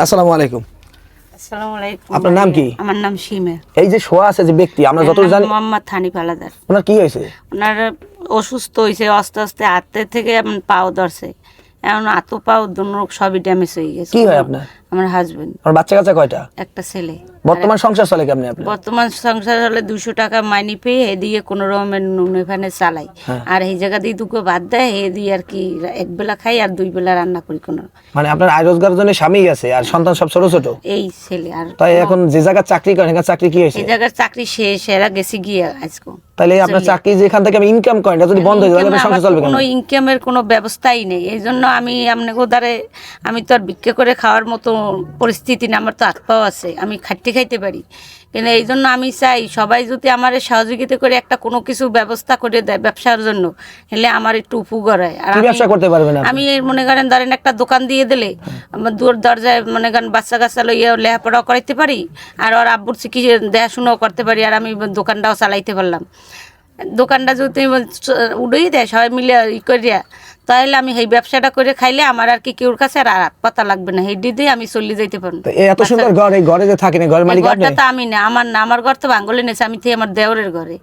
আসসালামু আলাইকুম। আসসালামু আলাইকুম। আপনার নাম কি? আমার নাম সীমা। এই যে শোয়া আছে যে ব্যক্তি আমরা যতটুকু জানি মোহাম্মদ হানিফ আলাদার। ওনার কি হয়েছে? ওনার অসুস্থ হয়েছে, আস্তে আস্তে হাতের থেকে এমন পাও ধরছে, এখন হাত পাও দুনো সবই ড্যামেজ হয়ে গেছে। কি হয় আপনার? আমার হাজবেন্ড। আমার বাচ্চা কাচ্চা কয়টা? একটা ছেলে। বর্তমান সংসার চলে কেমনে আপনার? বর্তমান সংসার হলে 200 টাকা মাইনে পেয়ে হে দিয়ে কোনো রকমের নুনে ফানে চালাই, আর এই জায়গা দিয়ে দুটো ভাত দেয়, হে দিয়ে আর কি এক বেলা খাই আর 2 বেলা রান্না করি। কোনো মানে আপনার আয় রোজগারের জন্য স্বামী আছে আর সন্তান সব ছোট ছোট, এই ছেলে। আর তাই এখন যে জায়গায় চাকরি করেন এখানে চাকরি কি হয়েছে? এই জায়গার চাকরি শেষ, এরা গেছে গিয়ে আজকে। তাহলে আপনার চাকরি যেখান থেকে আমি ইনকাম করেন এটা যদি বন্ধ হয়ে যায় তাহলে সংসার চলবে কেমন? কোনো ইনকামের কোনো ব্যবস্থাই নেই, এই জন্য আমি আপনাকে দ্বারে আমি তো আর ভিক্ষা করে খাওয়ার মতো পরিস্থিতি না, আমার তো হাত পাও আছে, আমি খাইতে পারি, কিন্তু এই জন্য আমি চাই সবাই যদি আমার সহযোগিতা করে একটা কোনো কিছু ব্যবস্থা করে দেয় ব্যবসার জন্য, হলে আমার একটু উপকার হয়। আর কি ব্যবসা করতে পারবেন আপনি? আমি মনে করেন ধরেন একটা দোকান দিয়ে দিলে আমার দরজায় মনে করেন বাচ্চা কাচ্চা লইয়া লেখাপড়াও করাইতে পারি, আর ওর আব্বুর চিকিৎসা দেখাশুনোও করতে পারি, আর আমি দোকানটাও চালাইতে পারলাম। দোকানটা যদি উড়েই দেয় সবাই মিলে করিয়া, তাহলে আমি এই ব্যবসাটা করে খাইলে আমার আর কি কেউর কাছে আর হাত পাতা লাগবে না, এই দিয়ে আমি চলে যাইতে পারবো। এত সুন্দর ঘর, এই ঘরে যে থাকেন ঘরের মালিক আপনি? ঘরটা তো আমি না, আমার ঘর তো বাঙ্গলে নেছে, আমি আমার দেওরের ঘরে।